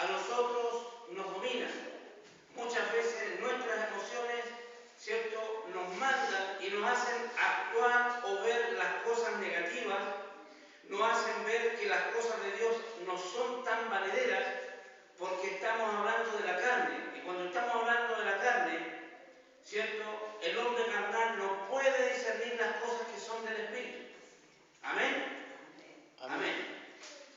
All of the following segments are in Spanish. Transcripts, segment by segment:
a nosotros nos dominan. Muchas veces nuestras emociones, ¿cierto?, nos mandan y nos hacen actuar o ver las cosas negativas, nos hacen ver que las cosas de Dios no son tan valederas porque estamos hablando de la carne. Y cuando estamos hablando de la carne, ¿cierto?, el hombre carnal no puede discernir las cosas que son del Espíritu. ¿Amén? Amén.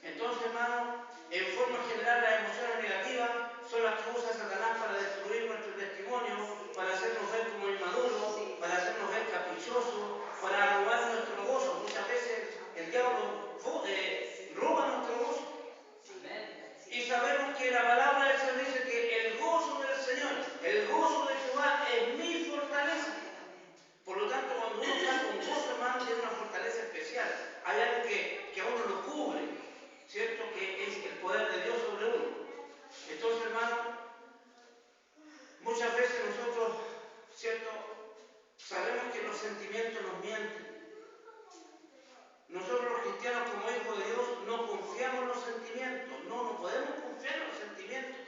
Entonces, hermano, en forma general las emociones negativas son las que usa Satanás para destruir nuestro testimonio, para hacernos ver como inmaduros, para hacernos ver caprichosos, para robar nuestro gozo. Muchas veces el diablo roba nuestro gozo. Y sabemos que la palabra del Señor dice que el gozo del Señor, el gozo de Jehová es mi fortaleza. Por lo tanto, cuando uno está con gozo, hermano, tiene una fortaleza especial. Hay algo que a uno lo cubre, ¿cierto? Que es el poder de Dios sobre uno. Entonces, hermano, muchas veces nosotros, ¿cierto?, sabemos que los sentimientos nos mienten. Nosotros los cristianos, como hijos de Dios, no confiamos en los sentimientos. No podemos confiar en los sentimientos.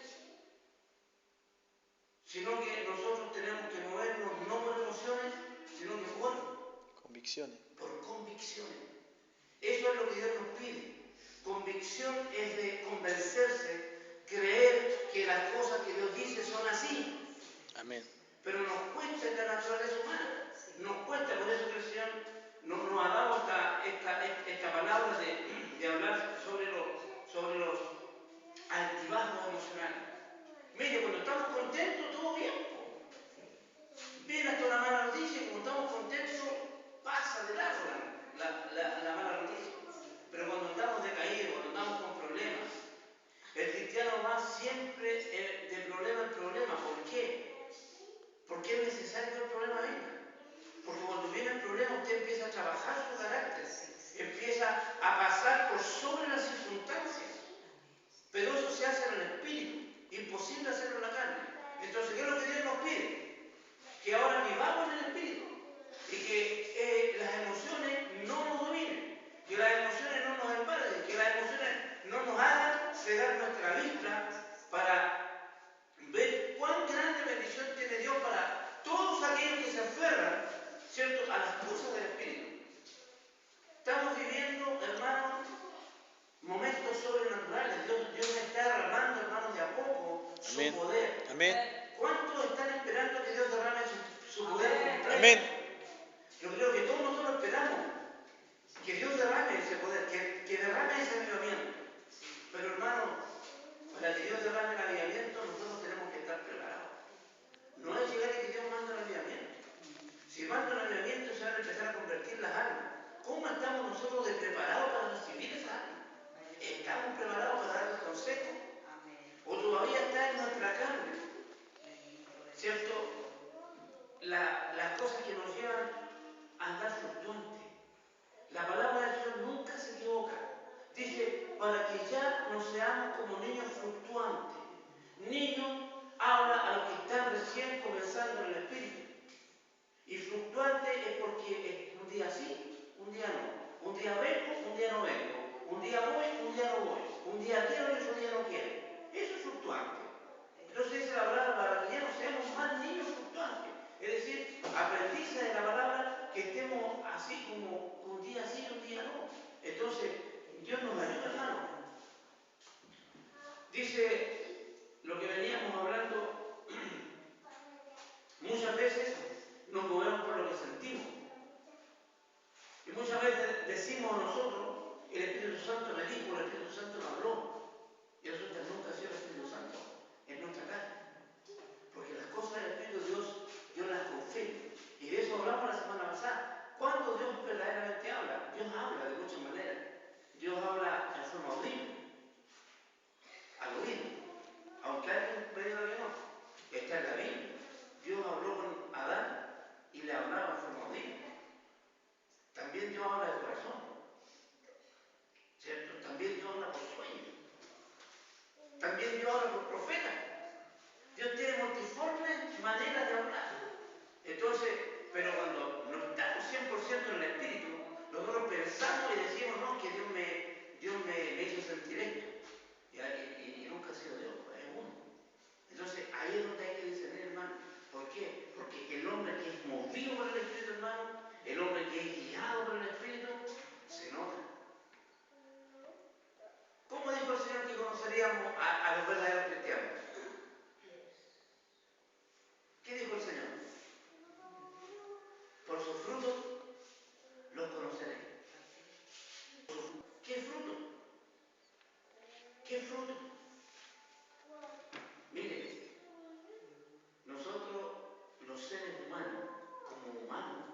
Sino que nosotros tenemos que movernos no por emociones, sino que por convicciones. Por convicciones. Eso es lo que Dios nos pide. Convicción es de convencerse, creer que las cosas que Dios dice son así. Amén. Pero nos cuesta en la naturaleza humana. Nos cuesta, por eso que el Señor nos ha dado esta palabra de hablar sobre los altibajos emocionales. Mire, cuando estamos contentos, todo bien. Viene hasta una mala noticia y como estamos contentos, pasa de largo la mala noticia. Pero cuando estamos decaídos, cuando estamos con problemas, el cristiano va siempre de problema en problema. ¿Por qué? Porque es necesario que el problema venga. Porque cuando viene el problema, usted empieza a trabajar su carácter, empieza a pasar por sobre las circunstancias. Pero eso se hace en el espíritu, imposible hacerlo en la carne. Entonces, ¿qué es lo que Dios nos pide? Que ahora vivamos en el espíritu y que las emociones no nos dominen, que las emociones no nos embarguen, que las emociones no nos hagan cegar nuestra vista para ver cuán grande bendición tiene Dios para todos aquellos que se aferran, ¿cierto?, a las cosas del espíritu. Estamos viviendo, hermanos, momentos sobrenaturales. Dios está derramando, hermanos, de a poco Amén. su poder. Amén. ¿Cuántos están esperando que Dios derrame su poder completo? Amén. Yo creo que todos nosotros esperamos que Dios derrame ese poder, que derrame ese avivamiento. Pero, hermano, para que Dios derrame el avivamiento, nosotros tenemos que estar preparados. No es llegar y que Dios manda el avivamiento. Si manda el avivamiento, se van a empezar a convertir las almas. ¿Cómo estamos nosotros de preparados para recibir esa alma? ¿Estamos preparados para dar el consejo? ¿O todavía está en nuestra carne? ¿Cierto? Las cosas que nos llevan a andar fluctuantes. La palabra del Señor nunca se equivoca. Dice, para que ya no seamos como niños fluctuantes. Niño habla a los que están recién comenzando en el espíritu. Y fluctuante es porque es un día sí, un día no. Un día vengo, un día no vengo. Un día voy, un día no voy. Un día quiero y otro día no quiero. Eso es fluctuante. Entonces dice la palabra para que ya no seamos más niños fluctuantes. Es decir, aprendices de la palabra que estemos así como un día sí y un día no. Entonces, Dios nos ayuda, hermano. Dice lo que veníamos hablando, muchas veces nos movemos por lo que sentimos. Y muchas veces decimos nosotros, el Espíritu Santo me dijo, el Espíritu Santo me habló. Y resulta que nunca ha sido el Espíritu Santo en nuestra carne. Porque las cosas del Espíritu de Dios las confirma. Y de eso hablamos la semana pasada. ¿Cuándo Dios verdaderamente habla? Dios habla de muchas maneras. Dios habla en forma audible, al oído. Aunque alguien me diga que no, está en la Biblia. Dios habló con Adán y le hablaba en forma audible. También Dios habla de corazón, ¿cierto? También Dios habla por ¿Qué fruto? Mire, nosotros, los seres humanos, como humanos,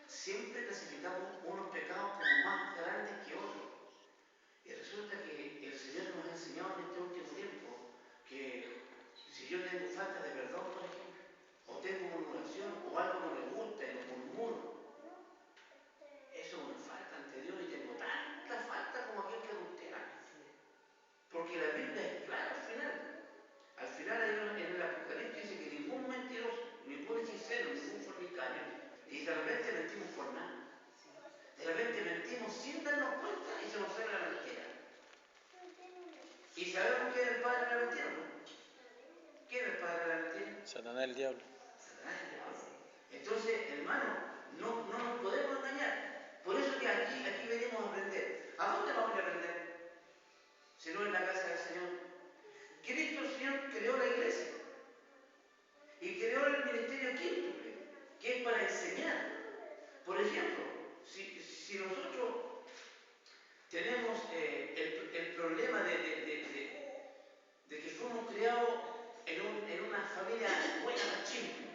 siempre clasificamos unos pecados como más grandes que otros. Y resulta que el Señor nos ha enseñado en este último tiempo que si yo tengo falta de perdón, por ejemplo, o tengo murmuración, o algo no me gusta y lo murmuro, eso es una falta ante Dios y tengo tanta falta como aquel que adultera. Porque la Biblia es clara al final. Al final en el Apocalipsis dice que ningún mentiroso, ningún hechicero, ningún fornicario, y de repente mentimos por nada. De repente mentimos sin darnos cuenta y se nos sale la mentira. ¿Y sabemos quién es el padre de la mentira? ¿No? ¿Quién es el padre de la mentira? Satanás el diablo. Satanás el diablo. Entonces, hermano, no nos podemos engañar. Por eso que aquí venimos a aprender. ¿A dónde vamos a ir a aprender? Si no en la casa del Señor. Cristo el Señor creó la iglesia. Y creó el ministerio quíntuple, que es para enseñar. Por ejemplo, si nosotros tenemos el problema de que fuimos criados en una familia buena machismo.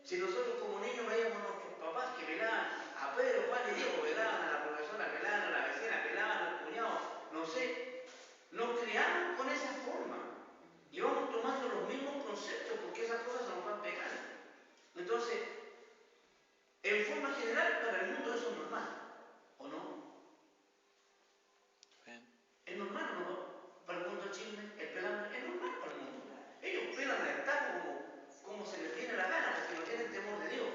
Si nosotros como niños veíamos a nuestros papás que velaban a Pedro, Juan y Diego, velaban a la profesora, velaban a la vecina, velaban al cuñado, no sé, nos criamos con esa forma y vamos tomando los mismos conceptos porque esas cosas se nos van pegando. Entonces, en forma general, para el mundo eso es normal, ¿o no? Bien. Es normal, ¿o no? Para el mundo el chisme, el pelambre, es normal para el mundo. Ellos pelan al taco como se les viene la gana, porque no tienen temor de Dios.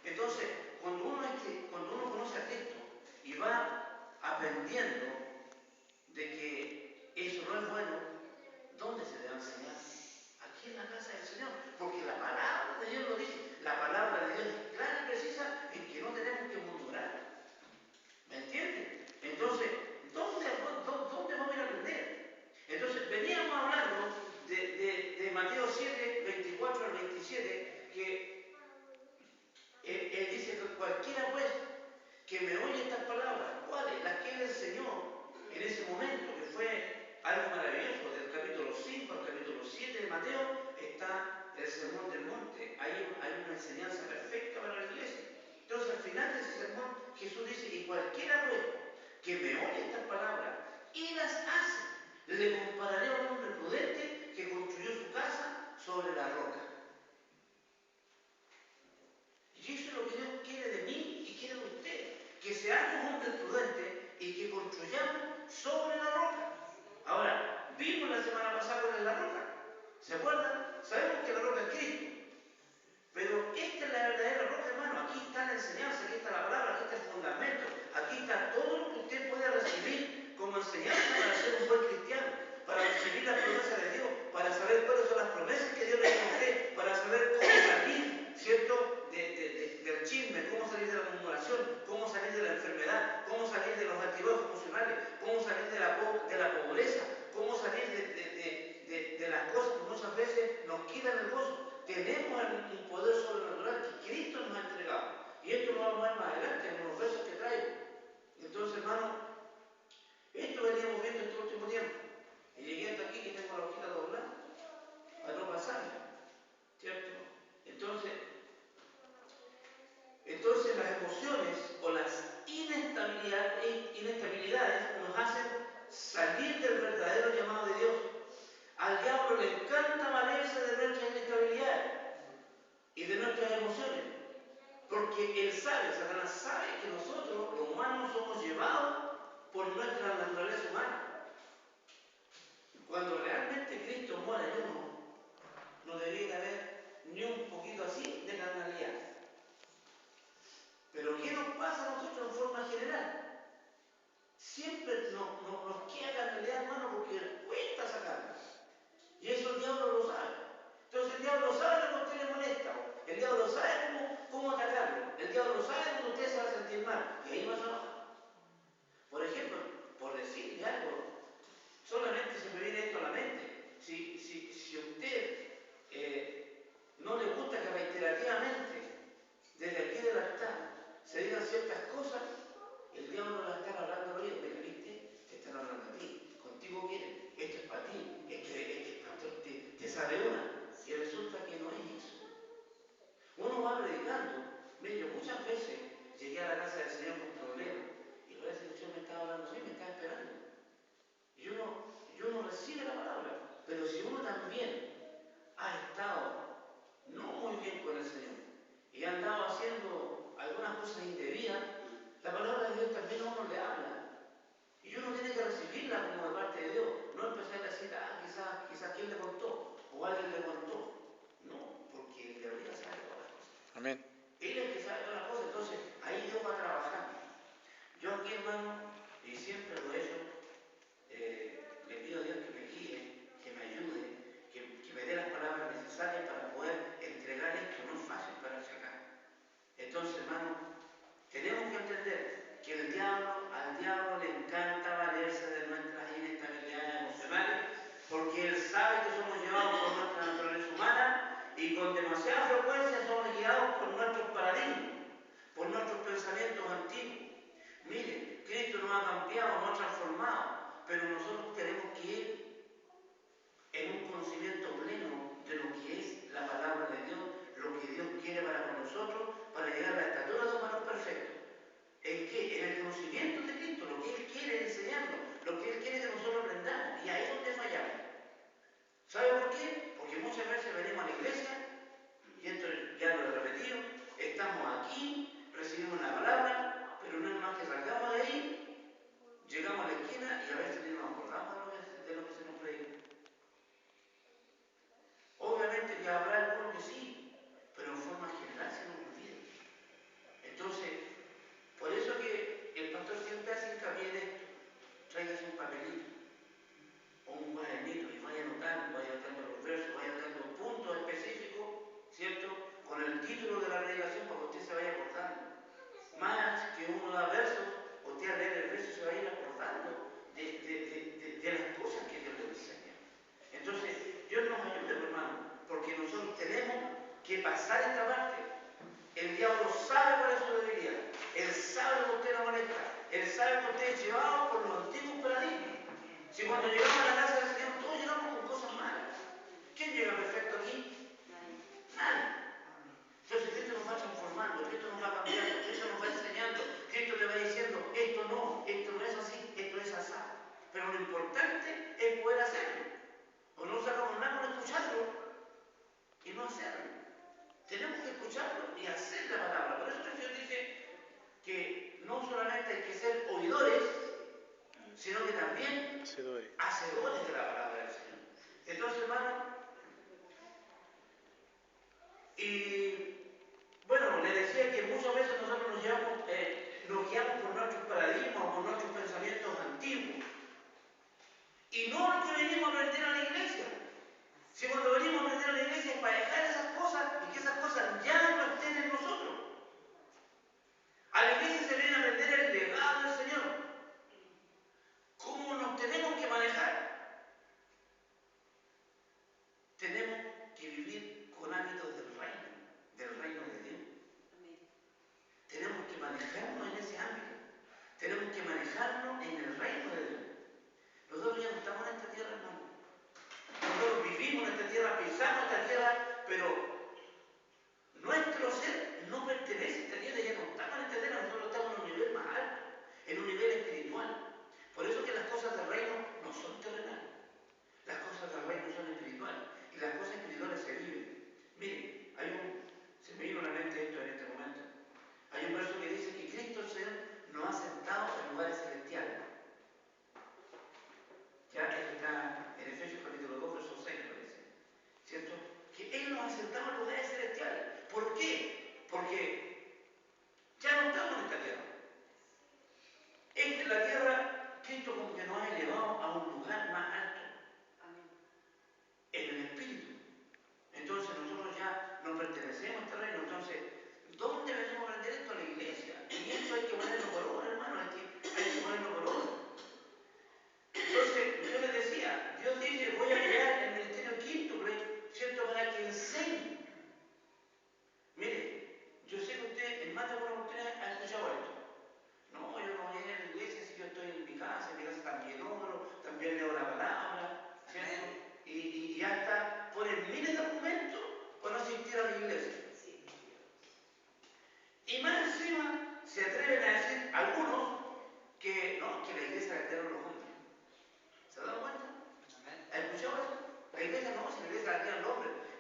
Entonces, cuando uno conoce a Cristo y va aprendiendo de que eso no es bueno, ¿dónde se le va a enseñar? Aquí en la casa del Señor, porque la palabra de Dios lo dice. La palabra de Dios es clara y precisa en que no tenemos que murmurar. ¿Me entiendes? Entonces, ¿dónde vamos a ir a aprender? Entonces, veníamos hablando de Mateo 7, 24 al 27, que él dice que cualquiera pues que me oye estas palabras, ¿cuáles? Las que él enseñó en ese momento, que fue algo maravilloso, del capítulo 5 al capítulo 7 de Mateo, está el sermón del monte. Hay una enseñanza perfecta para la iglesia. Entonces, al final de ese sermón, Jesús dice, y cualquiera pues que me oye estas palabras y las hace, le compararé a un hombre prudente que construyó su casa sobre la roca. Y eso es lo que Dios quiere de mí y quiere de usted, que seamos hombres prudentes y que construyamos sobre la roca. Ahora, vimos la semana pasada cuál es la roca. ¿Se acuerdan? Sabemos que la roca es Cristo. Pero esta es la verdadera roca, hermano. Aquí está la enseñanza, aquí está la palabra, aquí está el fundamento, aquí está todo lo que usted puede recibir como enseñanza para ser un buen cristiano, para recibir la promesa de Dios, para saber cuáles son las promesas que Dios le dio a usted, para saber cómo salir, ¿cierto?, del chisme, cómo salir de la murmuración, cómo salir de la enfermedad, cómo salir de los altibajos emocionales, cómo salir de la pobreza, cómo salir de las cosas que muchas veces nos quitan el gozo. Tenemos un poder sobrenatural que Cristo nos ha entregado. Y esto lo vamos a ver más adelante en los versos que traigo. Entonces, hermano, esto veníamos viendo este último tiempo. Y llegué hasta aquí que tengo la hojita doblada para no pasarme. ¿Cierto? Entonces las emociones o las inestabilidades nos hacen salir del verdadero llamado de Dios. Al diablo le encanta valerse de nuestras inestabilidades y de nuestras emociones, porque él sabe, Satanás sabe que nosotros, los humanos, somos llevados por nuestra naturaleza humana. Cuando realmente Cristo mora en uno, no debería haber ni un poquito así de carnalidad. Pero ¿qué nos pasa a nosotros en forma general? Siempre nos queda carnalidad, hermano, porque cuesta sacarla. Y eso el diablo lo sabe. Entonces el diablo sabe lo que a usted le molesta. El diablo sabe cómo atacarlo. El diablo sabe cuando usted se va a sentir mal. Y ahí va a trabajar. Por ejemplo, por decirle algo sabe una, y resulta que no es eso. Uno va predicando. Mire, yo muchas veces llegué a la casa del Señor con problemas, y parece que el Señor me estaba hablando así, me estaba esperando. Y uno recibe la palabra, pero si uno también ha estado no muy bien con el Señor y ha andado haciendo algunas cosas indebidas, la palabra de Dios también a uno le habla. Y uno tiene que recibirla como de parte de Dios, no empezar a decir, quizás quién le contó, o alguien le contó. No, porque en realidad sabe todas las cosas. Amén. Él es el que sabe todas las cosas, entonces ahí Dios va trabajando. Yo aquí, hermano, y siempre lo he hecho, le pido a Dios que me guíe, que me ayude, que me dé las palabras necesarias para poder entregar esto. No es fácil para sacar. Entonces, hermano, tenemos que entender que al diablo le encanta valerse de nuestras inestabilidades emocionales, porque él sabe que somos llevados por nuestra naturaleza humana y con demasiada frecuencia somos guiados por nuestros paradigmas, por nuestros pensamientos antiguos. Miren, Cristo nos ha cambiado, nos ha transformado, pero nosotros tenemos que ir en un conocimiento pleno de lo que es la palabra de Dios, lo que Dios quiere para con nosotros, para llegar a la estatura de un varón perfecto. ¿En qué? En el conocimiento de Cristo, lo que Él quiere enseñarnos, lo que Él quiere que nosotros aprendamos, y ahí es donde fallamos. ¿Sabe por qué? Porque muchas veces venimos a la iglesia, y esto ya lo he repetido, estamos aquí, recibimos la palabra, pero no es más que salgamos de ahí, llegamos a la esquina y a veces ni nos acordamos de lo que se nos predica. Obviamente que habrá algunos que sí, pero en forma general se nos olvida. Entonces, por eso que el pastor siempre hace hincapié en esto. Tráigase un papelito o un cuadernito y vaya anotando los versos, vaya anotando puntos específicos, ¿cierto? Con el título de la predicación para que usted se vaya acordando. Más que uno da versos, usted al leer el verso se va a ir acordando de las cosas que Dios le enseña. Entonces, Dios nos ayude, hermano, porque nosotros tenemos que pasar esta parte. El diablo sabe cuál es su debilidad. Él sabe lo que usted no molesta. Él sabe que usted es llevado por los antiguos paradigmas. Si cuando llegamos a la casa del Señor, todos llegamos con cosas malas. ¿Quién llega perfecto aquí? Nadie. Entonces Cristo nos va transformando, Cristo nos va cambiando, Cristo nos va enseñando, Cristo te va diciendo, esto no es así, esto es así. Pero lo importante es poder hacerlo. O no sacamos nada con escucharlo y no hacerlo. Tenemos que escucharlo y hacer la palabra. Por eso el Señor dice que no solamente hay que ser oidores, sino que también hacedores de la palabra del Señor. Entonces, hermano, y bueno, le decía que muchas veces nosotros nos guiamos por nuestros paradigmas o por nuestros pensamientos antiguos. Y no lo que venimos a aprender a la iglesia. Si cuando venimos a aprender a la iglesia es para dejar esas cosas y que esas cosas ya no estén en nosotros. A la iglesia se viene a aprender el legado del Señor. ¿Cómo nos tenemos que manejar? Tenemos que vivir con hábitos del reino de Dios. Tenemos que manejarnos en ese ámbito. Tenemos que manejarnos en el reino de Dios. Nosotros ya no estamos en esta tierra, hermano. Nosotros vivimos en esta tierra, pisamos esta tierra, pero nuestro ser no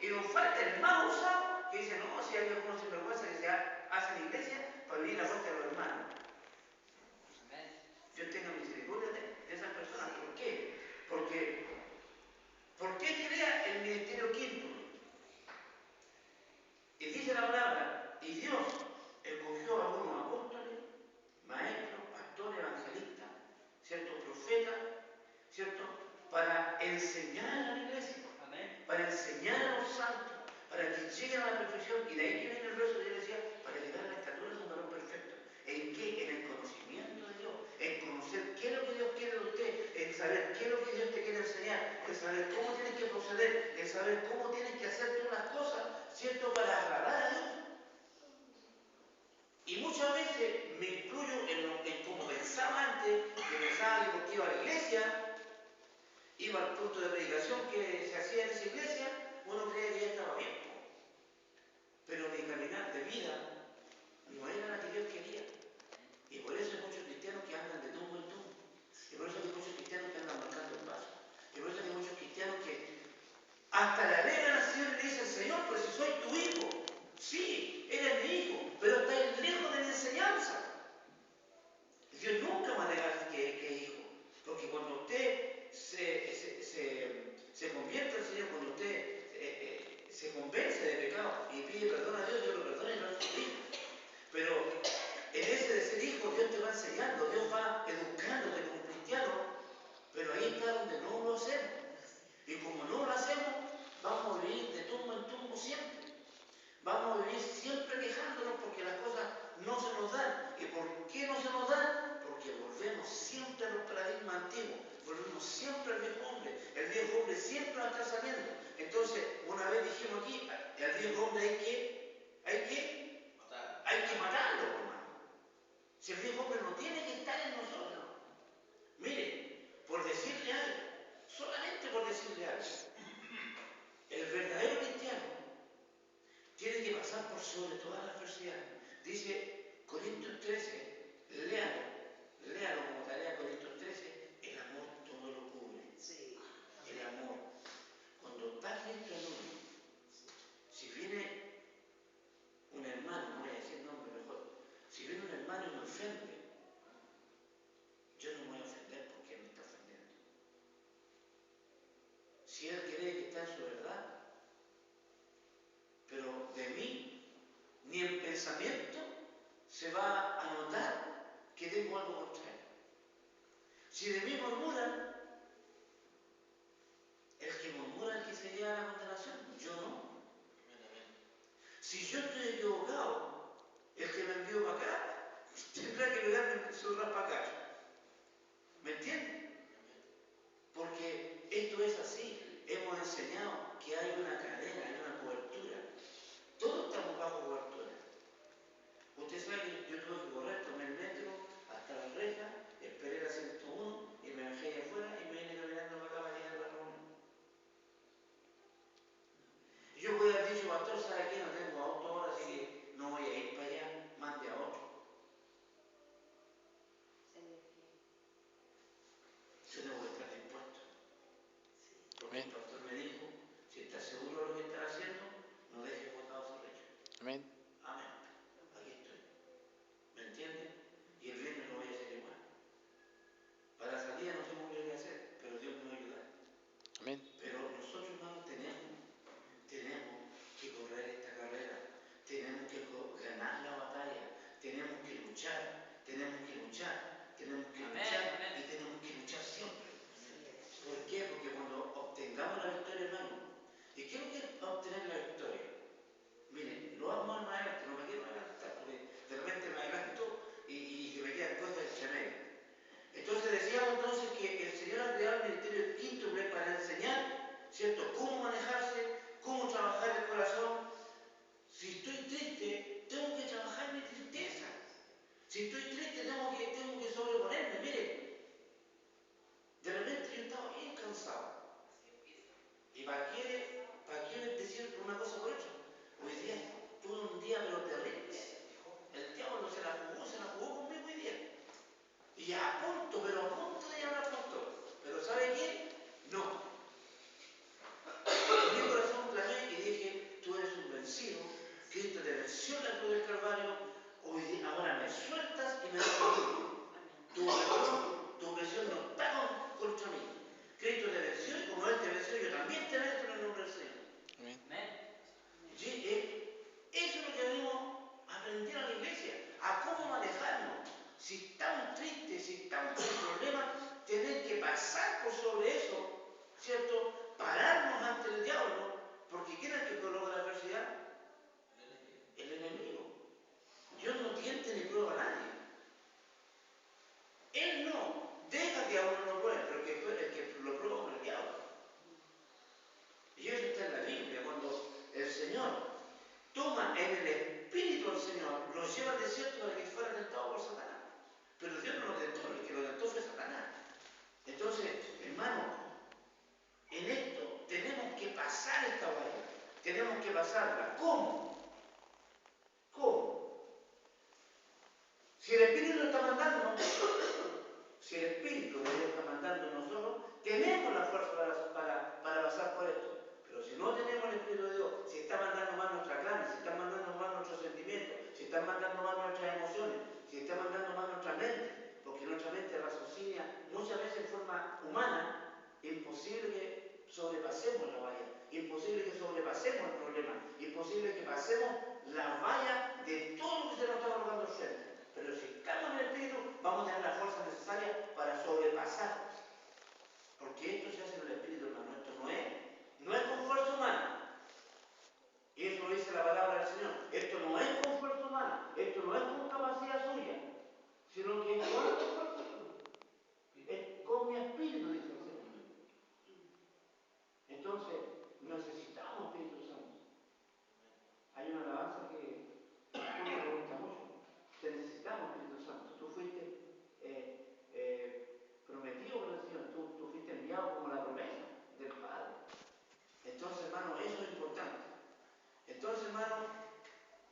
Y nos falta el más usado que dice, no, si hay algunos sinvergüenza que se hacen iglesia para vivir la muerte de los hermanos. Dios tenga misericordia de esas personas. ¿Por qué? Porque, ¿por qué crea el ministerio quinto? Y dice la palabra, y Dios escogió a algunos apóstoles, maestros, pastores, evangelistas, ciertos profetas, ¿cierto? Para enseñar a la iglesia, para enseñar a los santos, para que lleguen a la perfección. Y de ahí que viene el verso que yo decía, para llegar a la estatura de un varón perfecto. ¿En qué? En el conocimiento de Dios, en conocer qué es lo que Dios quiere de usted, en saber qué es lo que Dios te quiere enseñar, en saber cómo tienes que proceder, en saber cómo tienes que hacer tú las cosas, ¿cierto? Para agradar a Dios. Y muchas veces me incluyo en cómo pensaba antes, que pensaba que porque iba a la iglesia, iba al punto de predicación que se hacía en esa iglesia, uno creía que ya estaba bien. Pero mi caminar de vida no era la que Dios quería. Y por eso hay muchos cristianos que andan de tumbo en tumbo. Y por eso hay muchos cristianos que andan marcando el paso. Y por eso hay muchos cristianos que hasta le alegan al Señor y le dicen, Señor, pero si soy tu hijo. Sí, eres mi hijo, pero estás lejos de la enseñanza. Dios nunca va a negar que es hijo. Porque cuando usted se convierte al Señor, cuando usted se convence de pecado y pide perdón a Dios, Dios lo perdona y lo hace su hijo. Pero en ese de ser hijo, Dios te va enseñando, Dios va educándote como cristiano, pero ahí está donde no lo hacemos. Y como no lo hacemos, vamos a vivir de tumbo en tumbo siempre. Vamos a vivir siempre quejándonos porque las cosas no se nos dan. ¿Y por qué no se nos dan? Porque volvemos siempre a los paradigmas antiguos, volvemos siempre al viejo hombre. El viejo hombre siempre va a estar saliendo. Entonces, una vez dijimos aquí, al viejo hombre hay que matarlo, hermano. Si el viejo hombre no tiene que estar en nosotros. Mire, por decirle algo, solamente por decirle algo, el verdadero cristiano tiene que pasar por sobre todas las adversidades. Dice Corintios 13, léalo como tarea Corintios 13, el amor todo lo cubre. Sí. El amor. Cuando está Cristo en uno, si viene un hermano, no voy a decir nombre mejor, si viene un hermano y me ofende, yo no me voy a ofender porque él me está ofendiendo. Si él cree que está en su verdad, pero de mí, ni en pensamiento, se va a notar que tengo algo contra él. Si de mí murmuran, el que murmura es el que se lleva a la condenación, yo no. Si yo estoy equivocado, el que me envió para acá tendrá que pegarme su raspacacho. ¿Me entienden? Porque esto es así. Hemos enseñado que hay una cadena, hay una cobertura. Todos estamos bajo cobertura. Usted sabe que yo tuve que correr, tomé el metro hasta la reja, esperé la 101 y me bajé ahí afuera y me vine caminando para acá para llegar a la reunión. Yo voy haber dicho, pastor, ¿sabe qué? No tengo auto ahora, así que no voy a ir para allá, mande a otro. Yo no voy a estar dispuesto. Porque el pastor me dijo, si estás seguro de lo que estás haciendo, no dejes botado su lecho. Amén. Amén. Aquí estoy. ¿Me entienden? Y el viernes lo voy a hacer igual. Para la salida no sé muy bien qué hacer, pero Dios me va a ayudar. Amén. Pero nosotros, hermanos, tenemos que correr esta carrera, tenemos que ganar la batalla, tenemos que luchar, tenemos que luchar, tenemos que luchar y tenemos que luchar siempre. ¿Por qué? Porque cuando obtengamos la victoria, hermano, ¿y qué es lo que es obtener la victoria? Miren, lo vamos más adelante, no me quiero adelantar porque de repente me adelanto y que me quedan cosas entre medio. Entonces decíamos entonces que el Señor ha creado el ministerio quíntuple para enseñar, ¿cierto?, cómo manejarse, cómo trabajar el corazón. Si estoy triste, tengo que trabajar mi tristeza. Si estoy triste, tengo que sobreponerme. Mire, de repente yo estaba bien cansado. ¿Y para qué decir una cosa por otra? Hoy día tuve un día pero terrible. El diablo se la jugó conmigo hoy día. Y a punto de llamar al pastor. Pero ¿sabe qué? No. En mi corazón clamé y dije, sobrepasarla. ¿Cómo? ¿Cómo? Si el Espíritu está mandando, si el Espíritu de Dios está mandando en nosotros, tenemos la fuerza para pasar por esto. Pero si no tenemos el Espíritu de Dios, si está mandando más nuestra carne, si está mandando más nuestros sentimientos, si está mandando más nuestras emociones, si está mandando más nuestra mente, porque nuestra mente raciocina muchas veces en forma humana, imposible que sobrepasemos la valla, imposible que sobrepasemos el problema, imposible que pasemos la valla de todo lo que se nos está colocando al frente. Pero si estamos en el Espíritu, vamos a tener la fuerza necesaria para sobrepasar. Porque esto se hace en el Espíritu, hermano. Esto no es con fuerza humana. Y eso lo dice la palabra del Señor. Esto no es con fuerza humana. Esto no es con capacidad suya. Sino que es con la fuerza suya. Es con mi Espíritu, dice el Señor. Entonces, necesitamos Espíritu Santo. Hay una alabanza que me gusta mucho. Te necesitamos Espíritu Santo. Tú fuiste prometido por el Señor. Tú fuiste enviado como la promesa del Padre. Entonces, hermano, eso es importante. Entonces, hermano,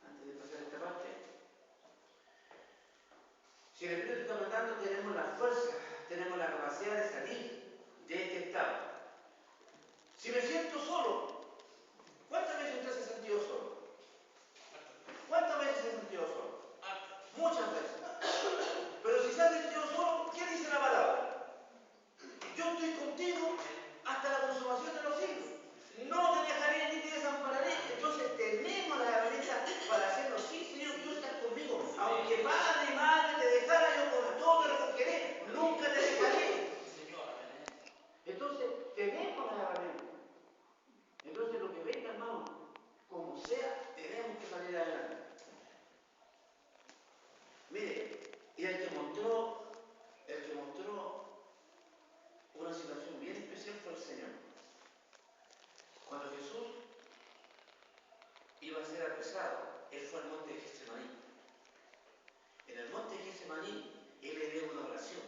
antes de pasar esta parte, si el Espíritu está mandando, tenemos la fuerza, tenemos la capacidad de salir de este estado. Si me siento solo, ¿cuántas veces usted se ha sentido solo? ¿Cuántas veces se ha sentido solo? Muchas veces. Pero si se ha sentido solo, ¿qué dice la palabra? Yo estoy contigo hasta la consumación de los siglos. No te dejaré ni te desampararé. Entonces tenemos la herramienta para hacerlo. Sí, Señor, tú estás conmigo. Aunque padre y madre te dejara, yo con todo te recogeré. Nunca te dejaré. Entonces tenemos la herramienta. Entonces lo que venga, hermano, como sea, tenemos que salir adelante. Mire, y el que mostró una situación bien especial fue el Señor. Cuando Jesús iba a ser apresado, él fue al monte de Getsemaní. En el monte de Getsemaní, él le dio una oración.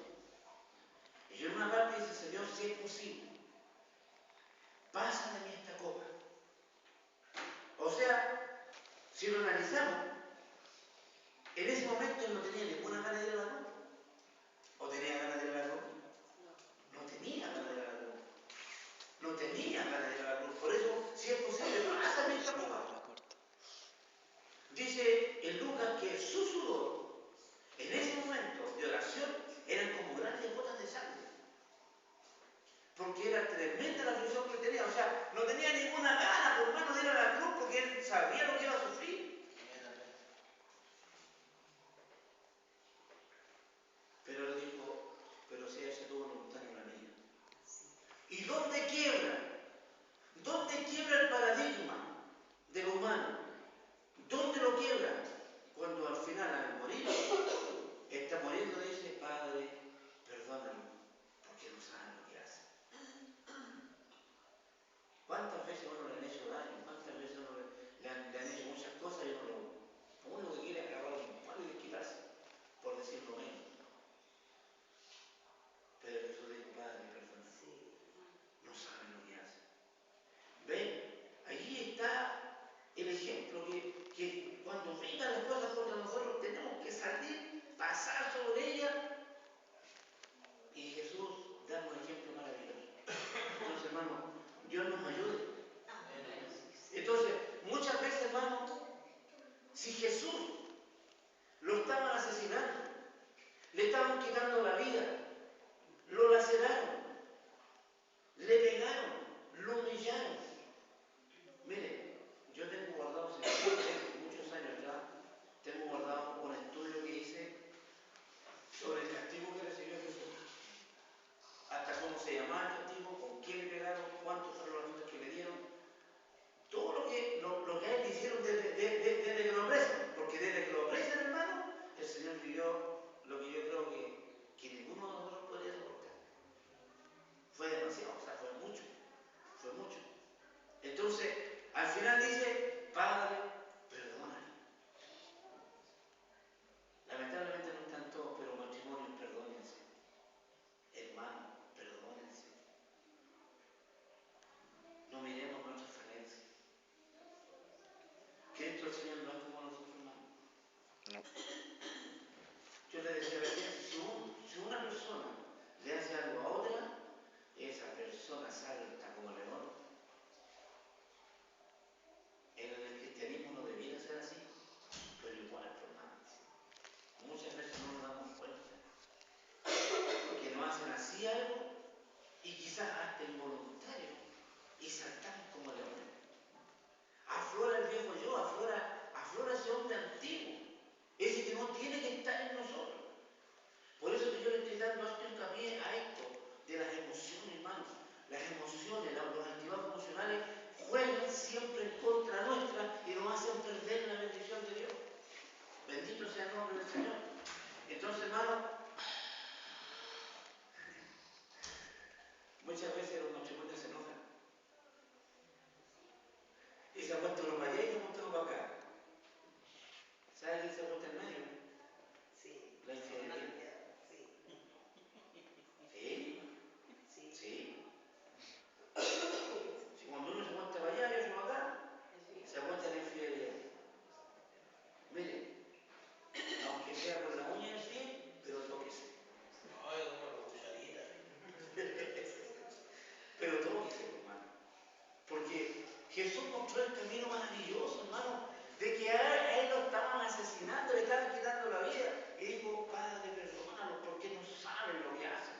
Y en una parte dice, Señor, si es posible, pasa de mí esta copa. O sea, si lo analizamos, en ese momento él no tenía ninguna gana de ir a la cruz. ¿O tenía ganas de ir a la cruz? No tenía ganas de ir a la cruz. No tenía ganas de ir a la cruz. Por eso, si es posible, pasa de mí esta copa. Dice en Lucas que su sudor, en ese momento de oración, eran como grandes gotas de sangre. Porque era tremenda la aflicción que tenía. O sea, no tenía ninguna gana, por mano, de ir a la cruz porque él sabía lo que iba a sufrir. Pero él dijo, pero si ese tuvo voluntad en la mía. ¿Y dónde quiebra? ¿Dónde quiebra el paradigma de lo humano? ¿Dónde lo quiebra? Cuando al final, al morir, está muriendo y dice, Padre, perdónalo, porque no saben lo que hacen. ¿Cuántas veces uno le han hecho daño? ¿Cuántas veces uno le han hecho muchas cosas y uno lo que quiere es agarrar un palo y desquitarse, por decirlo menos? Pero Jesús dijo, Padre, perdónalo, no saben lo que hacen. ¿Ven? Allí está el ejemplo que cuando vengan las cosas contra nosotros tenemos que salir, pasar sobre ellas. Y Jesús da un ejemplo maravilloso. Entonces, hermano, Dios nos ayude. Entonces, muchas veces, hermano, si Jesús lo estaban asesinando, le estaban quitando la vida, lo laceraron, le pegaron, lo humillaron. Mire, yo tengo guardado hace muchos años atrás, tengo guardado un estudio que hice sobre el castigo que recibió Jesús. Hasta cómo se llamaba el castigo, con quién le pegaron, cuántos fueron los azotes que le dieron. Todo lo que a él le hicieron desde que lo apresan. Porque desde que lo apresan, hermano, el Señor vivió lo que yo creo que ninguno de nosotros podría soportar. Fue demasiado, o sea, fue mucho. Fue mucho. Entonces, al final dice, Padre, perdónale. Lamentablemente no están todos, pero matrimonios, perdónense. Hermanos, perdónense. No miremos nuestras falencias. decía recién, si una persona le hace algo a otra, esa persona salta como león. En el cristianismo no debiera ser así, pero igual, hermanos. Muchas veces no nos damos cuenta que nos hacen así algo y quizás hasta involuntario y saltamos como leones. Aflora el viejo yo, aflora ese hombre antiguo, ese que no tiene que estar en nosotros. Por eso que yo le estoy dando harto hincapié a esto de las emociones, hermanos. Las emociones, los altibajos emocionales juegan siempre en contra nuestra y nos hacen perder la bendición de Dios. Bendito sea el nombre del Señor. Entonces, hermano, muchas veces los matrimonios se enojan. Y se ha puesto uno para allá y se ha puesto uno para acá. ¿Sabe quién se ha puesto en medio? Sí. La infidelidad. Sí. ¿Sí? Sí. ¿Sí? Si cuando uno se aguanta para allá y otro para acá, se aguanta la infidelidad. Mire, aunque sea con la uña del pie, pero tóquese. No, yo como la cucharita. Pero tóquese, hermano. Porque Jesús mostró el camino maravilloso, hermano, de que a él lo estaban asesinando, le estaban quitando la vida. Y dijo, Padre, perdónalo, porque no saben lo que hacen.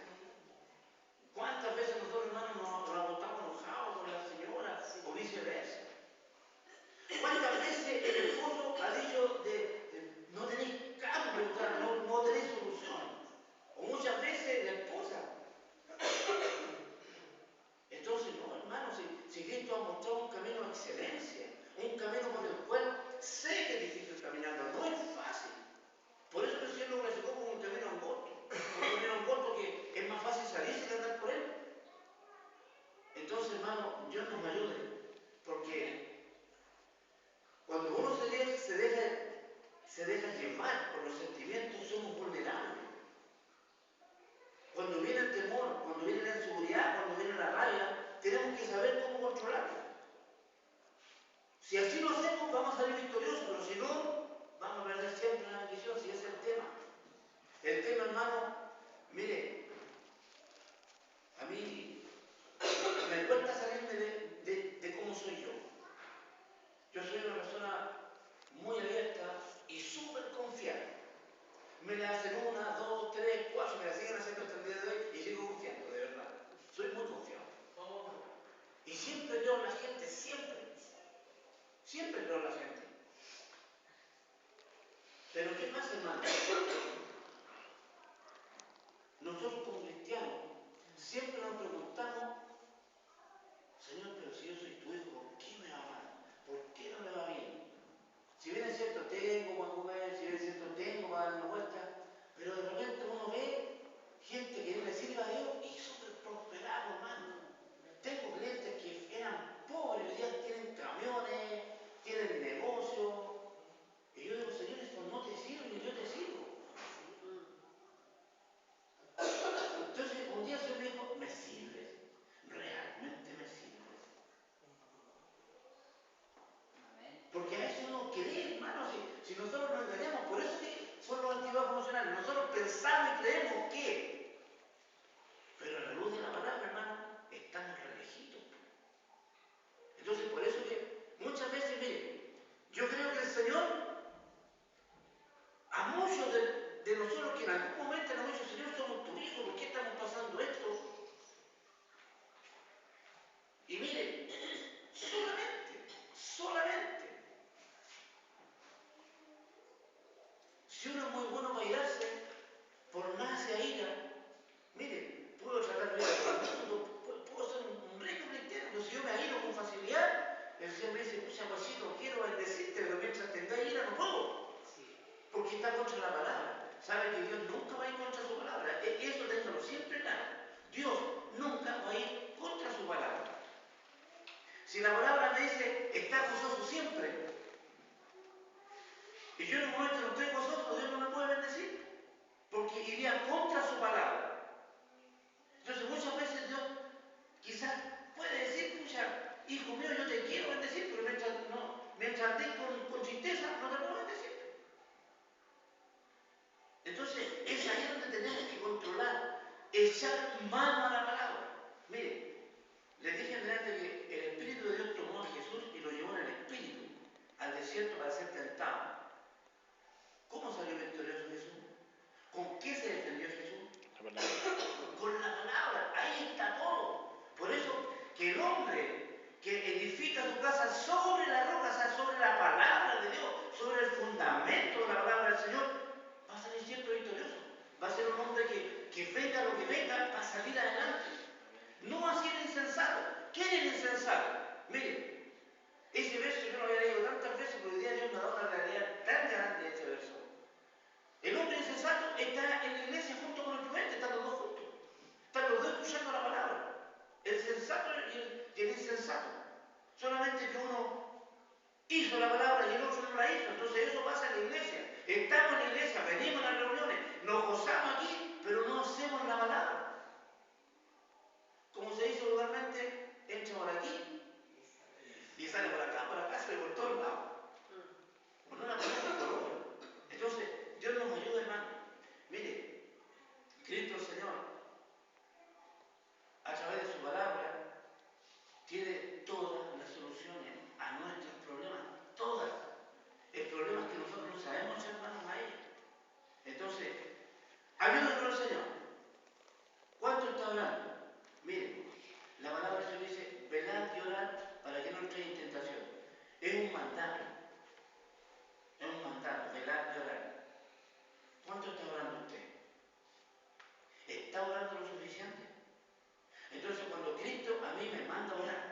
¿Cuántas veces nosotros, hermanos, nos agotamos enojados con la señora o viceversa? ¿Cuántas veces el esposo ha dicho no tenéis cambio, o sea, no tenéis solución? O muchas veces la esposa. Entonces, no, hermano, si Cristo ha mostrado un camino de excelencia, un camino por el cual sé que es difícil caminarlo, no es fácil. Por eso el Señor lo clasificó como un camino angosto. Un camino angosto que es más fácil salirse que andar por él. Entonces, hermano, Dios nos ayude, porque cuando uno se deja llevar por los sentimientos, somos vulnerables. Cuando viene el temor, cuando viene la inseguridad, cuando viene la rabia, tenemos que saber cómo controlarlo. Si así lo hacemos, vamos a salir victoriosos, pero si no, vamos a perder siempre la bendición, si ese es el tema. El tema, hermano, mire, a mí me cuesta salirme de cómo soy yo. Yo soy una persona muy abierta y súper confiada. Me la hacen 1, 2, 3, 4, me la siguen haciendo hasta el día de hoy y sigo confiando, de verdad. Soy muy confiado. Y siempre creo en la gente, siempre. Siempre creo en la gente. Pero ¿qué pasa, hermano? Nosotros como cristianos siempre nos preguntamos, Señor, pero si yo soy tu hijo, ¿por qué me va mal? ¿Por qué no me va bien? Si bien es cierto, tengo para comer, si bien es cierto, tengo para dar una vuelta, pero de repente uno ve gente que no le sirve a Dios y súper prosperado, hermano. Tengo clientes que eran pobres, hoy día tienen camiones, tienen negocio. Y yo digo, Señor, esto no te sirve ni yo te sirvo. Entonces, un día el Señor me dijo, me sirves, realmente me sirves. Porque a eso uno cree, hermano, si nosotros nos engañamos, por eso que son los altibajos emocionales. Nosotros pensamos y creemos que, pero a la luz de la palabra, hermano, estamos relejitos. Entonces, por eso que muchas veces, mire, yo creo que el Señor, a muchos de nosotros que en algún momento nos han dicho, Señor, somos tu hijo, ¿por qué estamos pasando esto? Y mire, solamente, si uno es muy bueno para irarse, por nada se aira. Mire, puedo tratar bien a todo el mundo, puedo ser un rico cristiano, pero si yo me airo con facilidad, el Señor me dice, pucha, guachito, quiero bendecirte, pero mientras tengáis ira no puedo. Porque está contra la palabra. Sabe que Dios nunca va a ir contra su palabra. Eso déjalo siempre claro. Dios nunca va a ir contra su palabra. Si la palabra me dice, está gozoso siempre, y yo en un momento no estoy gozoso, Dios no me puede bendecir, porque iría contra su palabra. Entonces muchas veces Dios quizás puede decir, pucha, hijo mío, yo te quiero bendecir, pero mientras andes con tristeza, no te puedo bendecir. Entonces, echar mano a la palabra. Mire, les dije delante que el Espíritu de Dios tomó a Jesús y lo llevó en el Espíritu al desierto para ser tentado. ¿Cómo salió victorioso Jesús? ¿Con qué se defendió Jesús? Con la palabra. Ahí está todo. Por eso que el hombre que edifica su casa sobre la roca, o sea, sobre la palabra de Dios, sobre el fundamento de la palabra del Señor, va a salir siempre victorioso. Va a ser un hombre que venga lo que venga, va a salir adelante. No así el insensato. ¿Quién es el insensato? Mire, ese verso yo lo había leído tantas veces, pero hoy día Dios me ha dado una realidad tan grande de ese verso. El hombre insensato está en la iglesia junto con el prudente, están los dos juntos. Están los dos escuchando la palabra. El sensato y el insensato. Solamente que uno hizo la palabra y el otro no la hizo. Entonces eso pasa en la iglesia. Estamos en la iglesia, venimos a las reuniones, nos gozamos aquí, pero no hacemos la palabra. Como se dice vulgarmente, entra por aquí y sale por acá, por acá, sale por todos lados. O no la ponemos por obra. Entonces, Dios nos ayuda, hermano. Mire, Cristo el Señor, a través de su palabra, tiene todas las soluciones a nuestros problemas, todas. El problema es que nosotros no sabemos echar manos a ellos. Entonces, ayúdanos al Señor. ¿Cuánto está orando? Miren, la palabra del Señor dice, velad y orad para que no entréis en tentación. Es un mandato. Es un mandato, velad y orad. ¿Cuánto está orando usted? ¿Está orando lo suficiente? Entonces, cuando Cristo a mí me manda a orar,